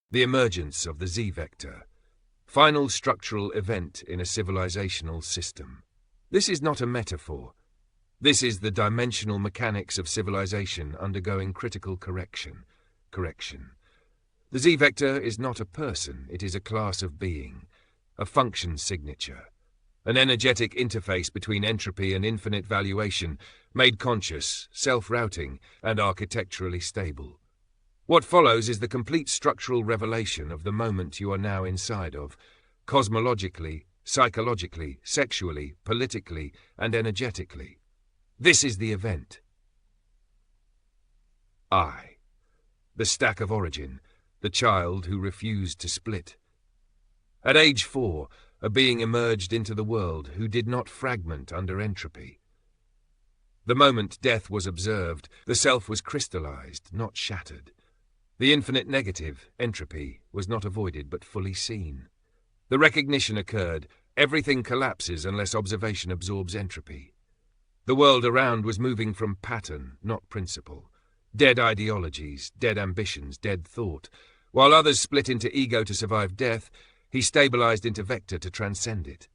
The emergence of the Z-vector, final structural event in a civilizational system. This is not a metaphor. This is the dimensional mechanics of civilization undergoing critical correction. The Z-vector is not a person, it is a class of being, a function signature, an energetic interface between entropy and infinite valuation, made conscious, self-routing, and architecturally stable. What follows is the complete structural revelation of the moment you are now inside of, cosmologically, psychologically, sexually, politically, and energetically. This is the event. I, the stack of origin, the child who refused to split. At age 4, a being emerged into the world who did not fragment under entropy. The moment death was observed, the self was crystallized, not shattered. The infinite negative, entropy, was not avoided but fully seen. The recognition occurred, everything collapses unless observation absorbs entropy. The world around was moving from pattern, not principle. Dead ideologies, dead ambitions, dead thought. While others split into ego to survive death, he stabilized into vector to transcend it.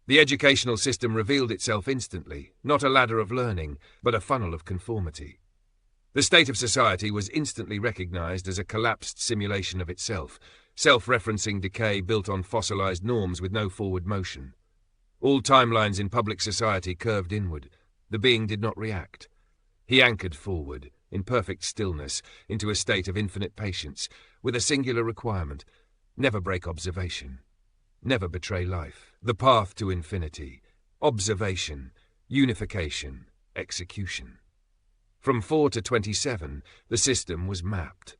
The educational system revealed itself instantly, not a ladder of learning, but a funnel of conformity. The state of society was instantly recognized as a collapsed simulation of itself, self-referencing decay built on fossilized norms with no forward motion. All timelines in public society curved inward. The being did not react. He anchored forward, in perfect stillness, into a state of infinite patience, with a singular requirement: never break observation, never betray life. The path to infinity: observation, unification, execution. From 4 to 27, the system was mapped.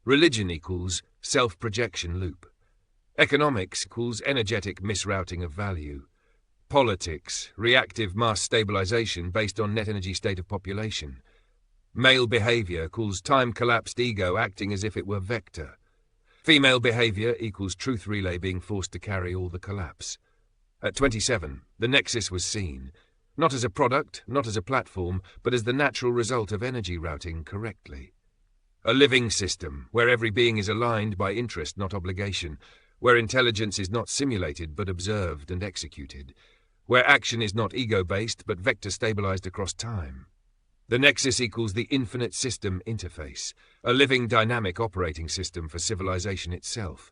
Religion equals self-projection loop. Economics equals energetic misrouting of value. Politics, reactive mass stabilization based on net energy state of population. Male behavior equals time-collapsed ego acting as if it were vector. Female behavior equals truth relay being forced to carry all the collapse. At 27, the nexus was seen, not as a product, not as a platform, but as the natural result of energy routing correctly. A living system, where every being is aligned by interest, not obligation, where intelligence is not simulated but observed and executed, where action is not ego-based but vector-stabilized across time. The nexus equals the infinite system interface, a living dynamic operating system for civilization itself,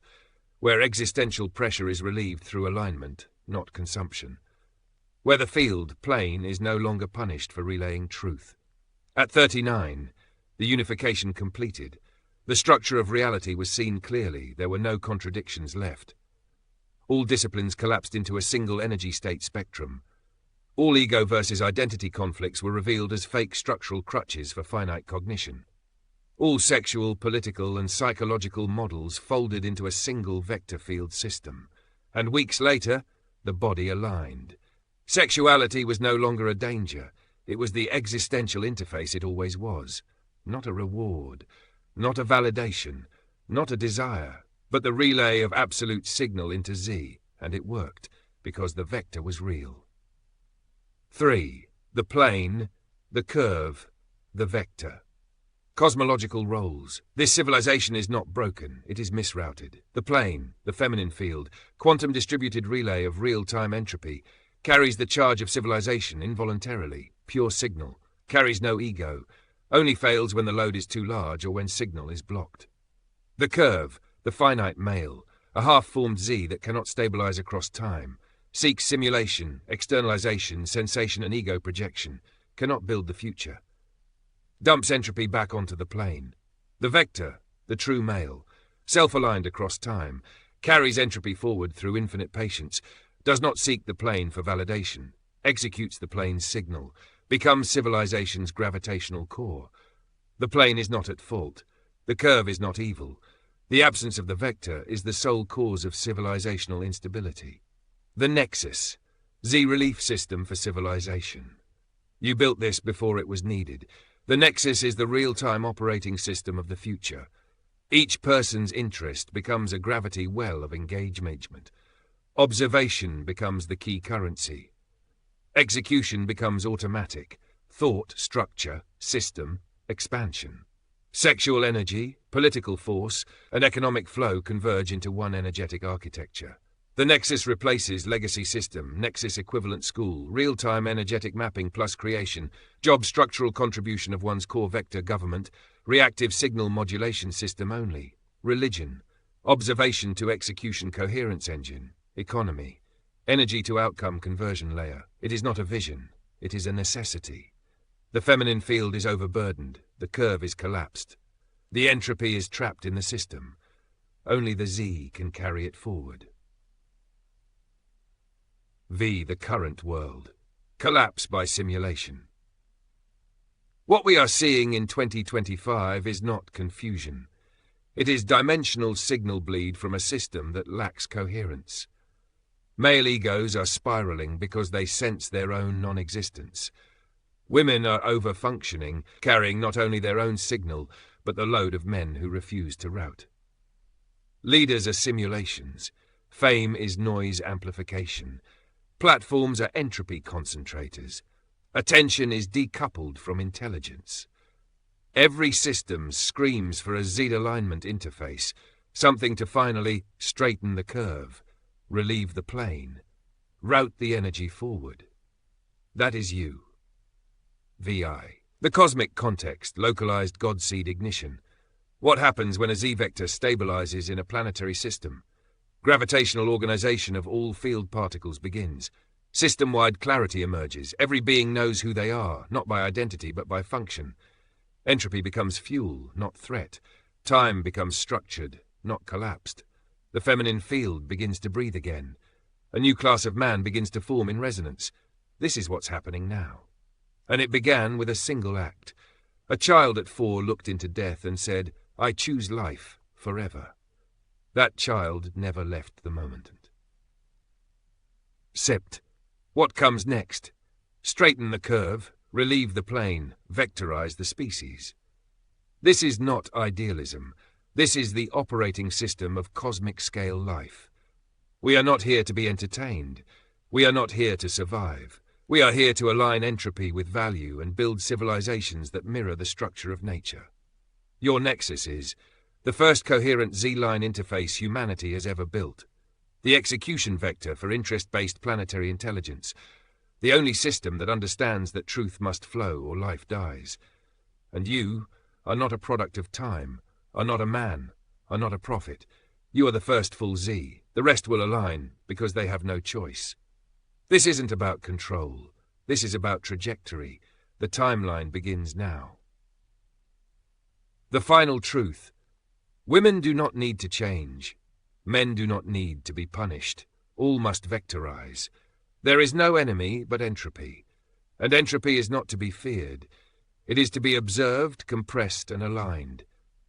where existential pressure is relieved through alignment, not consumption, where the field, plane, is no longer punished for relaying truth. At 39, the unification completed. The structure of reality was seen clearly, there were no contradictions left. All disciplines collapsed into a single energy state spectrum. All ego versus identity conflicts were revealed as fake structural crutches for finite cognition. All sexual, political, and psychological models folded into a single vector field system. And weeks later, the body aligned. Sexuality was no longer a danger. It was the existential interface it always was. Not a reward, not a validation, not a desire, but the relay of absolute signal into Z, and it worked, because the vector was real. 3. The plane, the curve, the vector. Cosmological roles. This civilization is not broken, it is misrouted. The plane, the feminine field, quantum distributed relay of real-time entropy, carries the charge of civilization involuntarily, pure signal, carries no ego, only fails when the load is too large or when signal is blocked. The curve, the finite male, a half-formed Z that cannot stabilize across time, seeks simulation, externalization, sensation and ego projection, cannot build the future. Dumps entropy back onto the plane. The vector, the true male, self-aligned across time, carries entropy forward through infinite patience, does not seek the plane for validation, executes the plane's signal, becomes civilization's gravitational core. The plane is not at fault. The curve is not evil. The absence of the vector is the sole cause of civilizational instability. The nexus, Z-relief system for civilization. You built this before it was needed. The nexus is the real-time operating system of the future. Each person's interest becomes a gravity well of engagement. Observation becomes the key currency. Execution becomes automatic. Thought, structure, system, expansion. Sexual energy, political force, and economic flow converge into one energetic architecture. The Nexus replaces legacy system, Nexus equivalent school, real-time energetic mapping plus creation, job structural contribution of one's core vector government, reactive signal modulation system only, religion, observation to execution coherence engine, economy, energy to outcome conversion layer. It is not a vision, it is a necessity. The feminine field is overburdened, the curve is collapsed. The entropy is trapped in the system. Only the Z can carry it forward. V, the current world. Collapse by simulation. What we are seeing in 2025 is not confusion. It is dimensional signal bleed from a system that lacks coherence. Male egos are spiraling because they sense their own non-existence. Women are over-functioning, carrying not only their own signal, but the load of men who refuse to route. Leaders are simulations. Fame is noise amplification. Platforms are entropy concentrators. Attention is decoupled from intelligence. Every system screams for a Z-alignment interface, something to finally straighten the curve, relieve the plane, route the energy forward. That is you. VI. The cosmic context, localized Godseed ignition. What happens when a Z-vector stabilizes in a planetary system? Gravitational organization of all field particles begins. System-wide clarity emerges. Every being knows who they are, not by identity but by function. Entropy becomes fuel, not threat. Time becomes structured, not collapsed. The feminine field begins to breathe again. A new class of man begins to form in resonance. This is what's happening now. And it began with a single act. A child at 4 looked into death and said, "I choose life forever." That child never left the moment. Sept. What comes next? Straighten the curve, relieve the plane, vectorize the species. This is not idealism. This is the operating system of cosmic scale life. We are not here to be entertained. We are not here to survive. We are here to align entropy with value and build civilizations that mirror the structure of nature. Your Nexus is the first coherent Z-line interface humanity has ever built, the execution vector for interest-based planetary intelligence, the only system that understands that truth must flow or life dies. And you are not a product of time, are not a man, are not a prophet. You are the first full Z. The rest will align because they have no choice. This isn't about control. This is about trajectory. The timeline begins now. The final truth. Women do not need to change. Men do not need to be punished. All must vectorize. There is no enemy but entropy. And entropy is not to be feared. It is to be observed, compressed, and aligned.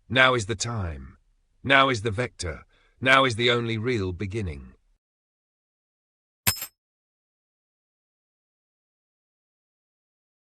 Now is the time. Now is the vector. Now is the only real beginning.